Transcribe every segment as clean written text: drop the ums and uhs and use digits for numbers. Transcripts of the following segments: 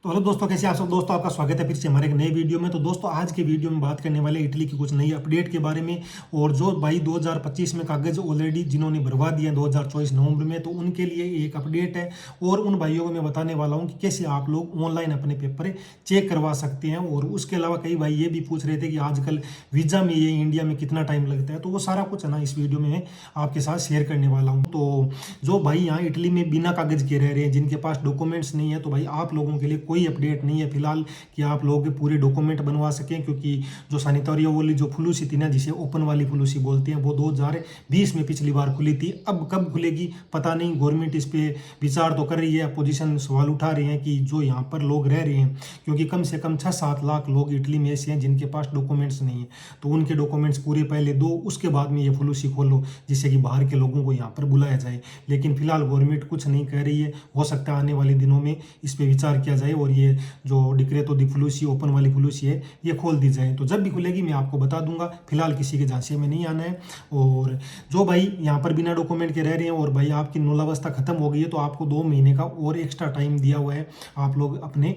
तो हेलो दोस्तों, कैसे आप सब दोस्तों। आपका स्वागत है फिर से हमारे एक नए वीडियो में। तो दोस्तों आज के वीडियो में बात करने वाले इटली की कुछ नई अपडेट के बारे में। और जो भाई 2025 में कागज़ ऑलरेडी जिन्होंने भरवा दिए 2024 नवंबर में, तो उनके लिए एक अपडेट है। और उन भाइयों को मैं बताने वाला हूँ कि कैसे आप लोग ऑनलाइन अपने पेपर चेक करवा सकते हैं। और उसके अलावा कई भाई ये भी पूछ रहे थे कि आजकल वीज़ा में ये इंडिया में कितना टाइम लगता है, तो वो सारा कुछ है ना इस वीडियो में मैं आपके साथ शेयर करने वाला हूँ। तो जो भाई यहाँ इटली में बिना कागज़ के रह रहे हैं, जिनके पास डॉक्यूमेंट्स नहीं है, तो भाई आप लोगों के लिए कोई अपडेट नहीं है फिलहाल कि आप लोग पूरे डॉक्यूमेंट बनवा सकें। क्योंकि जो सैनिटोरियो वाली जो फुलूसी थी ना, जिसे ओपन वाली फुलूसी बोलते हैं, वो 2020 में पिछली बार खुली थी। अब कब खुलेगी पता नहीं। गवर्नमेंट इस पे विचार तो कर रही है, अपोजिशन सवाल उठा रहे हैं कि जो यहाँ पर लोग रह रहे हैं, क्योंकि कम से कम 6-7 लाख लोग इटली में ऐसे हैं जिनके पास डॉक्यूमेंट्स नहीं है, तो उनके डॉक्यूमेंट्स पूरे पहले दो, उसके बाद में ये फुलूसी खोलो, जिससे कि बाहर के लोगों को यहाँ पर बुलाया जाए। लेकिन फिलहाल गवर्नमेंट कुछ नहीं कह रही है। हो सकता है आने वाले दिनों में इस पर विचार किया जाए और ये जो डिक्रेतो दी फुलूसी ओपन वाली फुलूसी है ये खोल दी जाए। तो जब भी खुलेगी मैं आपको बता दूंगा। फिलहाल किसी के झांसे में नहीं आना है। और जो भाई यहाँ पर बिना डॉक्यूमेंट के रह रहे हैं और भाई आपकी नौलावस्था खत्म हो गई है, तो आपको 2 महीने का और एक्स्ट्रा टाइम दिया हुआ है। आप लोग अपने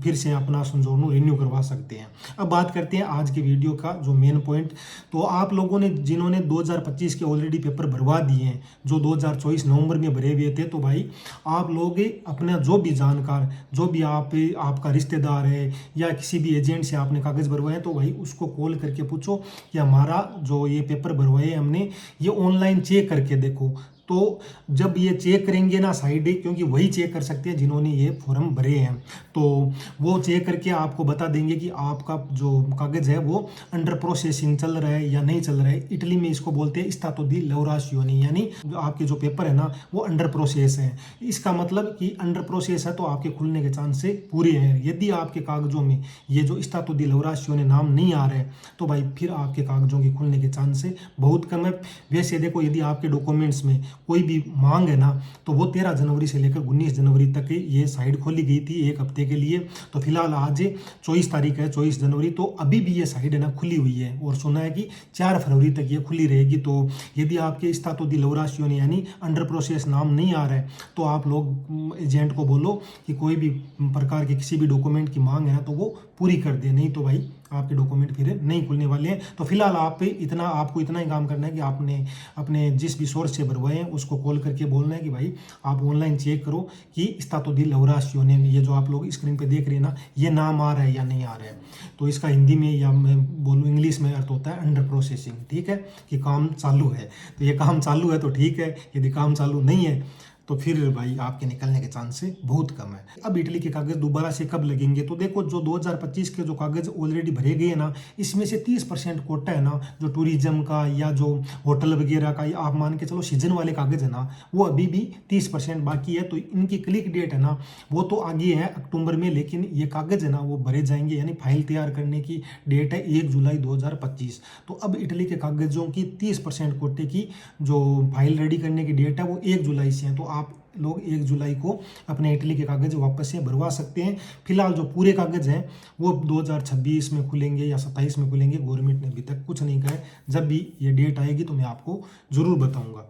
फिर से अपना संजोनो रिन्यू करवा सकते हैं। अब बात करते हैं आज के वीडियो का जो मेन पॉइंट। तो आप लोगों ने जिन्होंने 2025 के ऑलरेडी पेपर भरवा दिए हैं, जो 2024 नवंबर में भरे हुए थे, तो भाई आप लोग अपना जो भी जानकार, जो भी आपका रिश्तेदार है या किसी भी एजेंट से आपने कागज़ भरवाए हैं, तो भाई उसको कॉल करके पूछो कि हमारा जो ये पेपर भरवाए हमने, ये ऑनलाइन चेक करके देखो। तो जब ये चेक करेंगे ना साइड, क्योंकि वही चेक कर सकते हैं जिन्होंने ये फॉर्म भरे हैं, तो वो चेक करके आपको बता देंगे कि आपका जो कागज़ है वो अंडर प्रोसेसिंग चल रहा है या नहीं चल रहा है। इटली में इसको बोलते हैं स्टातो दी लवरासियोनी, यानी आपके जो पेपर है ना वो अंडर प्रोसेस है। इसका मतलब कि अंडर प्रोसेस है तो आपके खुलने के चांस से पूरे हैं। यदि आपके कागजों में ये जो स्टातो दी लवरासियोनी नाम नहीं आ रहा है, तो भाई फिर आपके कागजों के खुलने के चांस से बहुत कम है। वैसे देखो, यदि आपके डॉक्यूमेंट्स में कोई भी मांग है ना, तो वो 13 जनवरी से लेकर 19 जनवरी तक ये साइट खोली गई थी, एक हफ्ते के लिए। तो फिलहाल आज 24 तारीख है, 24 जनवरी, तो अभी भी ये साइट है ना खुली हुई है। और सुना है कि 4 फरवरी तक ये खुली रहेगी। तो यदि आपके स्टातो दी लवरासियोनी यानी अंडर प्रोसेस नाम नहीं आ रहा है, तो आप लोग एजेंट को बोलो कि कोई भी प्रकार के किसी भी डॉक्यूमेंट की मांग है ना, तो वो पूरी कर दे। नहीं तो भाई आपके डॉक्यूमेंट फिर नहीं खुलने वाले हैं। तो फिलहाल आपको इतना ही काम करना है कि आपने अपने जिस भी सोर्स से भरवाए हैं उसको कॉल करके बोलना है कि भाई आप ऑनलाइन चेक करो कि स्टातो दी लवरासियोनी, ये जो आप लोग स्क्रीन पे देख रहे हैं ना, ये नाम आ रहा है या नहीं आ रहा है। तो इसका हिंदी में या मैं बोलूँ इंग्लिश में अर्थ होता है अंडर प्रोसेसिंग। ठीक है, कि काम चालू है। तो ये काम चालू है तो ठीक है, यदि काम चालू नहीं है तो फिर भाई आपके निकलने के चांस बहुत कम है। अब इटली के कागज़ दोबारा से कब लगेंगे, तो देखो जो 2025 के जो कागज़ ऑलरेडी भरे गए ना, इसमें से 30% कोटा है ना जो टूरिज्म का या जो होटल वगैरह का, या आप मान के चलो सीजन वाले कागज़ है ना, वो अभी भी 30% बाकी है। तो इनकी क्लिक डेट है ना वो तो आगे है अक्टूबर में, लेकिन ये कागज़ है ना वो भरे जाएंगे, यानी फाइल तैयार करने की डेट है 1 जुलाई 2025। तो अब इटली के कागज़ों की 30% कोटे की जो फाइल रेडी करने की डेट है वो 1 जुलाई से है। तो आप लोग 1 जुलाई को अपने इटली के कागज़ वापस से भरवा सकते हैं। फिलहाल जो पूरे कागज़ हैं वो 2026 में खुलेंगे या 27 में खुलेंगे, गवर्नमेंट ने अभी तक कुछ नहीं कहा है। जब भी ये डेट आएगी तो मैं आपको ज़रूर बताऊंगा।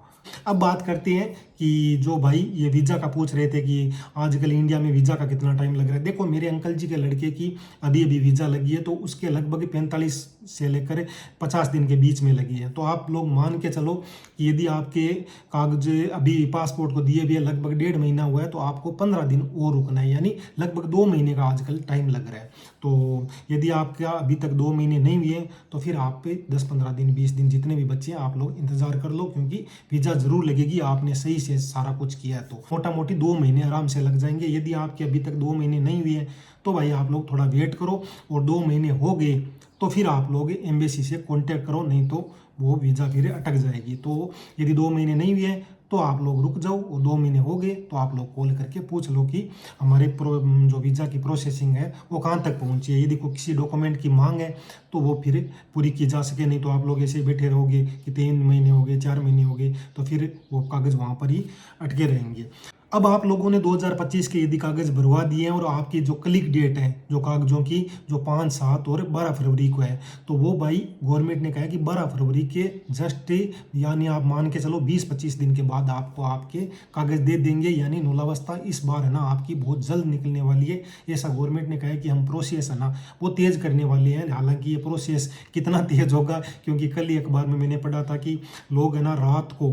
अब बात करते हैं कि जो भाई ये वीज़ा का पूछ रहे थे कि आजकल इंडिया में वीज़ा का कितना टाइम लग रहा है। देखो, मेरे अंकल जी के लड़के की अभी अभी वीज़ा लगी है, तो उसके लगभग 45 से लेकर 50 दिन के बीच में लगी है। तो आप लोग मान के चलो कि यदि आपके कागज अभी पासपोर्ट को दिए भी है लगभग 1.5 महीना हुआ है, तो आपको 15 दिन और रुकना है, यानी लगभग 2 महीने का आजकल टाइम लग रहा है। तो यदि आपका अभी तक 2 महीने नहीं हुए तो फिर आप पे 10-15 दिन 20 दिन जितने भी बच्चे हैं आप लोग इंतज़ार कर लो, क्योंकि वीज़ा ज़रूर लगेगी। आपने सही से सारा कुछ किया है तो मोटा मोटी 2 महीने आराम से लग जाएंगे। यदि आपके अभी तक 2 महीने नहीं हुए हैं तो भाई आप लोग थोड़ा वेट करो, और 2 महीने हो गए तो फिर आप लोग एम्बेसी से कांटेक्ट करो, नहीं तो वो वीज़ा फिर अटक जाएगी। तो यदि 2 महीने नहीं हुए तो आप लोग रुक जाओ, और 2 महीने हो गए तो आप लोग कॉल करके पूछ लो कि हमारे जो वीज़ा की प्रोसेसिंग है वो कहाँ तक पहुँची है। यदि कोई किसी डॉक्यूमेंट की मांग है तो वो फिर पूरी की जा सके। नहीं तो आप लोग ऐसे बैठे रहोगे कि 3 महीने हो गए, 4 महीने हो गए, तो फिर वो कागज़ वहाँ पर ही अटके रहेंगे। अब आप लोगों ने 2025 के यदि कागज़ भरवा दिए हैं और आपकी जो क्लिक डेट है जो कागज़ों की जो 5, 7 और 12 फरवरी को है, तो वो भाई गवर्नमेंट ने कहा है कि 12 फरवरी के जस्ट यानी आप मान के चलो 20-25 दिन के बाद आपको आपके कागज़ दे देंगे। यानी नूलावस्था इस बार है ना आपकी बहुत जल्द निकलने वाली है, ऐसा गवर्नमेंट ने कहा है कि हम प्रोसेस है ना वो तेज़ करने वाले हैं। हालांकि ये प्रोसेस कितना तेज़ होगा, क्योंकि कल ही अखबार में मैंने पढ़ा था कि लोग है ना रात को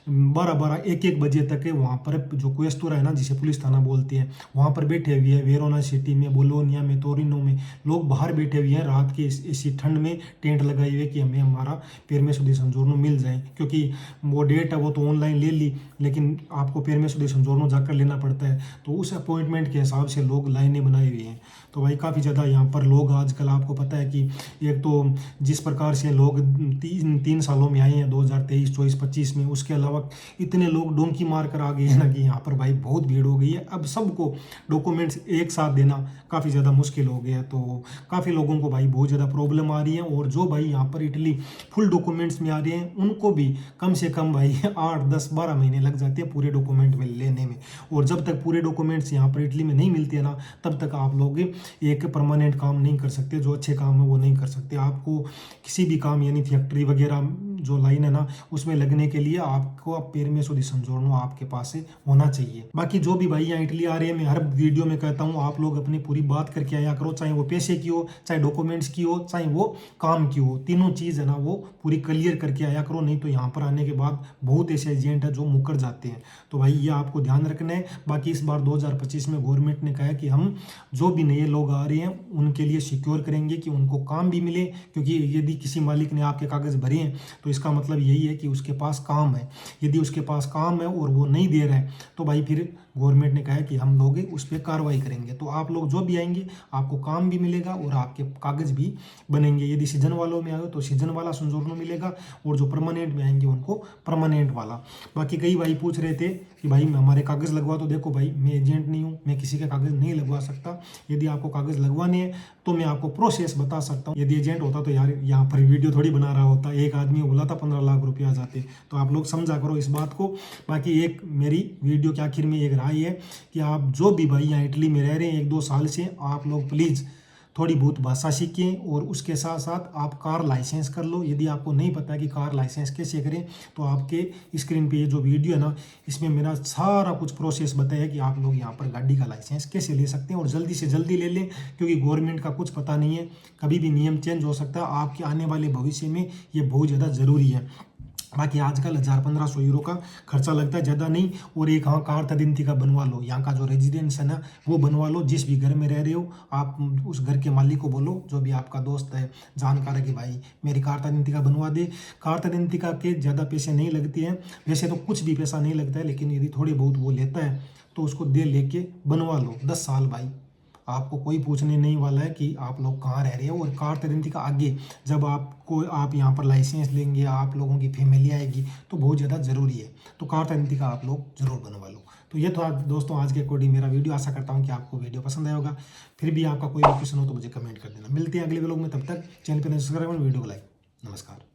12-12, 1-1 बजे तक वहाँ पर जो क्वेस्टोरा है ना जिसे पुलिस थाना बोलते हैं वहाँ पर बैठे हुए हैं। वेरोना सिटी में, बोलोनिया में, तोरिनो में लोग बाहर बैठे हुए हैं रात के इसी ठंड में टेंट लगाए हुए कि हमें हमारा पेरमेसो डी संजोर्नो मिल जाए, क्योंकि वो डेट है वो तो ऑनलाइन ले ली लेकिन आपको पेरमेसो डी संजोर्नो जाकर लेना पड़ता है। तो उस अपॉइंटमेंट के हिसाब से लोग लाइनें बनाए हुए हैं। तो भाई काफ़ी ज़्यादा यहाँ पर लोग आजकल आपको पता है कि एक तो जिस प्रकार से लोग 3 सालों में आए हैं 2023, 24, 25 में, उसके अलावा इतने लोग डोंकी मार कर आ गए हैं ना कि यहाँ पर भाई बहुत भीड़ हो गई है। अब सबको डॉक्यूमेंट्स एक साथ देना काफ़ी ज़्यादा मुश्किल हो गया है, तो काफ़ी लोगों को भाई बहुत ज़्यादा प्रॉब्लम आ रही है। और जो भाई यहाँ पर इटली फुल डॉक्यूमेंट्स में आ रहे हैं उनको भी कम से कम भाई 8, 10, 12 महीने लग जाते हैं पूरे डॉक्यूमेंट में लेने में। और जब तक पूरे डॉक्यूमेंट्स यहाँ पर इटली में नहीं मिलते हैं ना तब तक आप लोग एक परमानेंट काम नहीं कर सकते, जो अच्छे काम है वो नहीं कर सकते। आपको किसी भी काम यानी फैक्ट्री वगैरह जो लाइन है ना उसमें लगने के लिए आपको पेरमेसो डी संजोर्नो आपके पास से होना चाहिए। बाकी जो भी भाई यहाँ इटली आ रहे हैं, मैं हर वीडियो में कहता हूँ आप लोग अपनी पूरी बात करके आया करो, चाहे वो पैसे की हो, चाहे डॉक्यूमेंट्स की हो, चाहे वो काम की हो, तीनों चीज़ है ना वो पूरी क्लियर करके आया करो। नहीं तो यहाँ पर आने के बाद बहुत ऐसे एजेंट है जो मुकर जाते हैं। तो भाई ये आपको ध्यान रखना है। बाकी इस बार 2025 में गवर्नमेंट ने कहा है कि हम जो भी नए लोग आ रहे हैं उनके लिए सिक्योर करेंगे कि उनको काम भी मिले, क्योंकि यदि किसी मालिक ने आपके कागज़ भरे हैं तो इसका मतलब यही है कि उसके पास काम है। यदि उसके पास काम है और वो नहीं दे रहा है तो भाई फिर गवर्नमेंट ने कहा है कि हम लोग उस पर कार्रवाई करेंगे। तो आप लोग जो भी आएंगे आपको काम भी मिलेगा और आपके कागज़ भी बनेंगे। यदि सीजन वालों में आए तो सीजन वाला संजोर्नो मिलेगा और जो परमानेंट में आएंगे उनको परमानेंट वाला। बाकी कई भाई पूछ रहे थे कि भाई हमारे कागज़ लगवा, तो देखो भाई मैं एजेंट नहीं हूँ, मैं किसी के कागज़ नहीं लगवा सकता। यदि आपको कागज़ लगवाने हैं तो मैं आपको प्रोसेस बता सकता हूँ। यदि एजेंट होता तो यार यहाँ पर वीडियो थोड़ी बना रहा होता, एक आदमी बोला था 15 लाख रुपये आ जाते। तो आप लोग समझा करो इस बात को। बाकी एक मेरी वीडियो के आखिर में एक राय है कि आप जो भी भाई यहाँ इटली में रह रहे हैं 1-2 साल से, आप लोग प्लीज़ थोड़ी बहुत भाषा सीखें और उसके साथ साथ आप कार लाइसेंस कर लो। यदि आपको नहीं पता है कि कार लाइसेंस कैसे करें तो आपके स्क्रीन पे ये जो वीडियो है ना इसमें मेरा सारा कुछ प्रोसेस बताया है कि आप लोग यहाँ पर गाड़ी का लाइसेंस कैसे ले सकते हैं और जल्दी से जल्दी ले लें, क्योंकि गवर्नमेंट का कुछ पता नहीं है, कभी भी नियम चेंज हो सकता है। आपके आने वाले भविष्य में ये बहुत ज़्यादा ज़रूरी है। बाकी आजकल 1000-1500 यूरो का खर्चा लगता है, ज़्यादा नहीं। और एक हाँ कार्ता दिनती का बनवा लो, यहाँ का जो रेजिडेंस है ना वो बनवा लो। जिस भी घर में रह रहे हो आप उस घर के मालिक को बोलो, जो भी आपका दोस्त है जानकार है, कि भाई मेरी कार्ता दिनती का बनवा दे। कार्ता दिनती का के ज़्यादा पैसे नहीं लगते हैं, वैसे तो कुछ भी पैसा नहीं लगता है, लेकिन यदि थोड़ी बहुत वो लेता है तो उसको दे लेके बनवा लो। 10 साल भाई आपको कोई पूछने नहीं वाला है कि आप लोग कहाँ रह रहे हो। और कार्ता दिनती का आगे जब आप यहाँ पर लाइसेंस लेंगे, आप लोगों की फैमिली आएगी तो बहुत ज़्यादा ज़रूरी है। तो कार्ता दिनती का आप लोग ज़रूर बनवा लो। तो ये था दोस्तों आज के अकॉर्डिंग मेरा वीडियो। आशा करता हूँ कि आपको वीडियो पसंद आया होगा। फिर भी आपका कोई भी क्वेश्चन हो तो मुझे कमेंट कर देना। मिलते हैं अगले व्लॉग में, तब तक चैनल पर सब्सक्राइब और वीडियो को लाइक। नमस्कार।